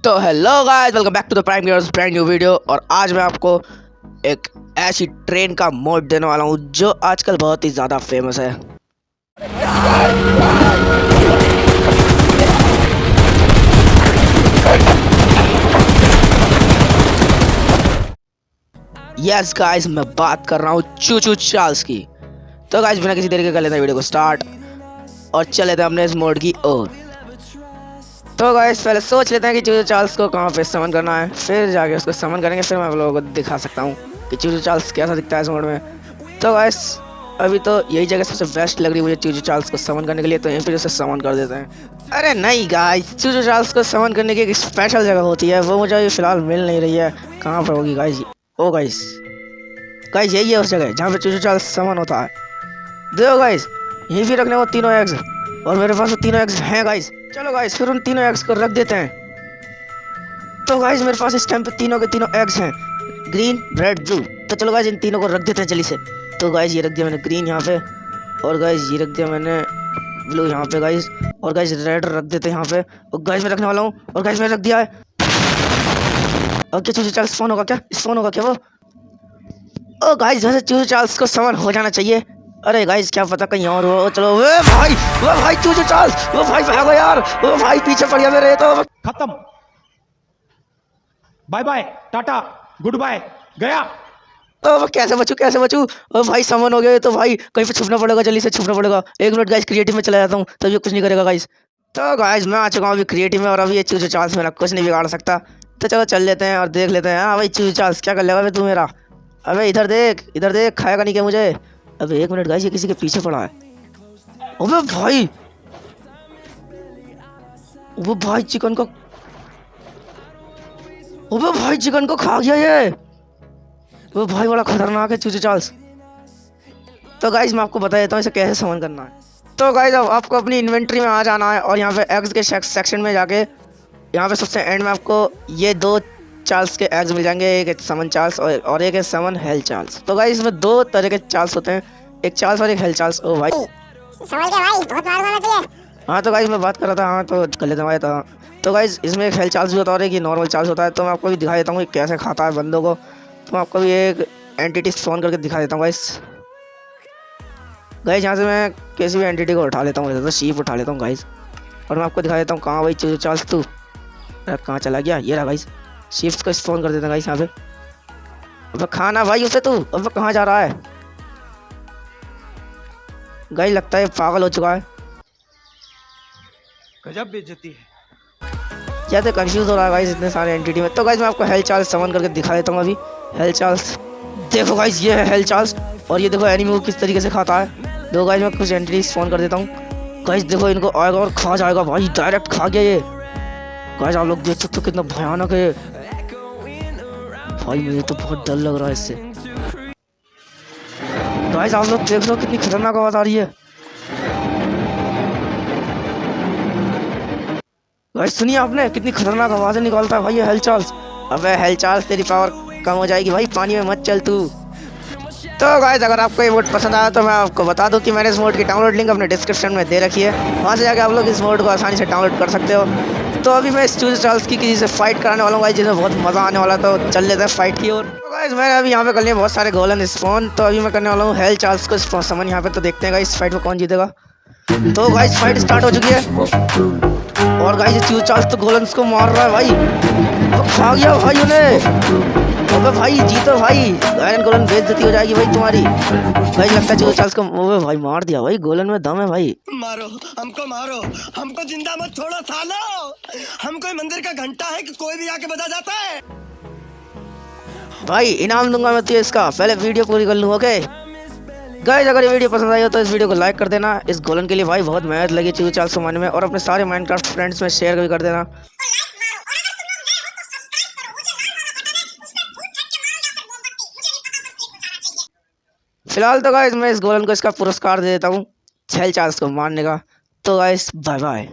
तो hello guys, welcome back to the prime gamers brand new video. और आज मैं आपको एक ऐसी ट्रेन का मोड देने वाला हूँ जो आजकल बहुत ही ज़्यादा फेमस है। यस गाइस, मैं बात कर रहा हूँ चू चू चार्ल्स की। तो गाइस बिना किसी देरी के कर लेते हैं वीडियो को स्टार्ट और चले थे अपने इस मोड की ओर। तो गाइस पहले सोच लेते हैं कि चूचू चार्ल्स को कहाँ पे समन करना है, फिर जाके उसको समन करेंगे, फिर मैं आप लोगों को दिखा सकता हूँ कि चूचू चार्ल्स कैसा दिखता है इस मोड में। तो गाइस अभी तो यही जगह सबसे बेस्ट लग रही है मुझे चूचू चार्ल्स को समन करने के लिए, तो यहीं फिर उसे समन कर देते हैं। अरे नहीं गाइस, चूचू चार्ल्स को समन करने की एक स्पेशल जगह होती है, वो मुझे अभी फिलहाल मिल नहीं रही है। कहाँ पर होगी गाइस? ओ गाइस, गाइस यही है उस जगह जहाँ पे चूचू चार्ल्स समन होता है। देखो गाइस, यहीं भी रखने वो तीनों एग्स, और मेरे पास वो तीनों एग्स हैं गाइस। चलो गाइस फिर उन तीनों एग्स को रख देते हैं। तो गाइस मेरे पास इस टाइम पे तीनों के तीनों एग्स हैं, ग्रीन रेड ब्लू। तो चलो गाइस इन तीनों को रख देते हैं जल्दी से। तो गाइस ये रख दिया मैंने ग्रीन यहाँ पे, और गाइस ये रख दिया मैंने ब्लू यहाँ पे गाइस, और गाइस रेड रख देते हैं यहाँ पे। और गाइस मैं रखने वाला हूँ, और गाइस मैंने रख दिया है। अब क्या चूचू चार्ल्स फोन होगा? क्या फोन होगा क्या वो? ओ गाइस जैसे चूचू चार्ल्स को समन हो जाना चाहिए। अरे गाइस क्या पता कहीं और हो। चलो वो भाई चूचू चार्ल्स, वो भाई भागो यार, वो भाई पीछे पड़ गया मेरे। तो खत्म, bye bye tata good bye, गया। तो कैसे बचूं? ओ भाई समन हो गए, तो भाई कहीं पे छुपना पड़ेगा, जल्दी से छुपना पड़ेगा। एक मिनट गाइस, क्रिएटिव में चला जाता हूँ तभी कुछ नहीं करेगा गाइस। तो गाइस मैं आ चुका हूँ अभी क्रिएटिव में, और अभी ये चूचू चार्ल्स मेरा कुछ नहीं बिगाड़ सकता। तो चलो चल लेते हैं और देख लेते हैं। हाँ भाई चूचू चार्ल्स क्या कर लेगा तू मेरा? अबे इधर देख, खाएगा नहीं क्या मुझे? अबे एक मिनट गाइस, ये किसी के पीछे पड़ा है। अबे भाई, वो भाई चिकन को, अबे भाई चिकन को खा गया ये। वो भाई बड़ा खतरनाक है चूचू चार्ल्स। तो गाइस मैं आपको बता देता हूँ इसे कैसे समन करना है। तो गाइस अब आपको अपनी इन्वेंट्री में आ जाना है, और यहाँ पे एग्स के सेक्शन में जाके यहाँ पे सबसे एंड में आपको ये दो चार्ल्स के एग्स मिल जाएंगे, एक है समन चार्ल्स और एक है समन हेल चार्ल्स। तो गाइस इसमें दो तरह के चार्ल्स होते हैं, एक चार्ल्स और एक हेल चार्ल्स। ओ भाई समझ गया भाई, बहुत मार मारना चाहिए। हाँ तो गाइस मैं बात कर रहा था, हाँ तो कर लेता हूँ भाई। तो गाइस इसमें एक हेल चार्ल्स भी होता है और एक नॉर्मल चार्ल्स होता है। तो मैं आपको भी दिखा देता हूँ कि कैसे खाता है बंदों को। तो मैं आपको भी एक एंटिटी स्पॉन करके दिखा देता हूँ गाइस। यहाँ से मैं किसी भी एंटिटी को उठा लेता हूँ, तो शीप उठा लेता हूँ गाइस, और मैं आपको दिखा देता हूँ। कहाँ भाई चूचू चार्ल्स तू? अरे कहाँ चला गया? ये रहा गाइस, शीप्स को स्पॉन कर देता हूँ गाइस यहाँ पे। अब खाना भाई उसे तू, अब कहाँ जा रहा है गाइस? लगता है पागल हो चुका है, गजब बेइज्जती है। या तो कंफ्यूज हो रहा है गाइस इतने सारे एंटिटी में। तो गाइस मैं आपको हेल चार्ल्स समन करके दिखा देता हूँ अभी। हेल चार्ल्स देखो गाइस, ये है हेल चार्ल्स, और ये देखो एनिमी को किस तरीके से खाता है। दो गाइस मैं कुछ एंटिटी स्पॉन कर देता हूँ गाइस। देखो इनको आएगा और खा जाएगा भाई, डायरेक्ट खा गया ये। गाइस आप लोग देख सकते हो कितना भयानक है भाई, मुझे तो बहुत डर लग रहा है इससे। गाइस आप लोग देख लो कितनी खतरनाक आवाज आ रही है। गाइस सुनिए आपने, कितनी खतरनाक आवाजें निकालता है भाई ये हेल चार्ल्स। अबे हेल चार्ल्स तेरी पावर कम हो जाएगी भाई, पानी में मत चल तू। तो गाइस अगर आपको ये मोड पसंद आया तो मैं आपको बता दूं कि मैंने इस मोड की डाउनलोड लिंक अपने डिस्क्रिप्शन में दे रखी है, वहाँ से जाकर आप लोग इस मोड को आसानी से डाउनलोड कर सकते हो। तो अभी मैं इस चूचू चार्ल्स की किसी से फाइट कराने वाला हूँ गाइस, जिसमें बहुत मजा आने वाला। तो चल लेते हैं फाइट की ओर। तो गाइस मैंने अभी यहाँ पे कर लिए बहुत सारे गोलन स्पॉन, तो अभी मैं करने वाला हूँ हेल चार्ल्स को समन यहाँ पे। तो देखते हैं गाइस फाइट में कौन जीतेगा। तो गाइस फाइट स्टार्ट हो चुकी है, और गाइस चूचू चार्ल्स तो गोलन्स को मार रहा है भाई। अब खा गया भाई उन्हें। अबे भाई जीतो भाई, आयरन गोलन बेइज्जती हो जाएगी भाई तुम्हारी। भाई लगता है चूचू चार्ल्स को, ओए भाई मार दिया भाई, गोलन में दम है भाई। मारो, हमको जिंदा मत छोड़ो सालो। हम कोई मंदिर का घंटा है कि कोई भी आके बजा जाता है। भाई इनाम दूंगा मैं तुझे इसका, पहले वीडियो पूरी कर लूँ। ओके गाइस अगर ये वीडियो पसंद आई हो तो इस वीडियो को लाइक कर देना। इस गोलन के लिए भाई बहुत मेहनत लगी चूचू चार्ल्स को मारने में, और अपने सारे माइनक्राफ्ट फ्रेंड्स में शेयर भी कर देना। फिलहाल तो गाइस मैं इस गोलन को इसका पुरस्कार दे देता हूँ हेल चार्ल्स को मारने का। तो गाइस बाय बाय।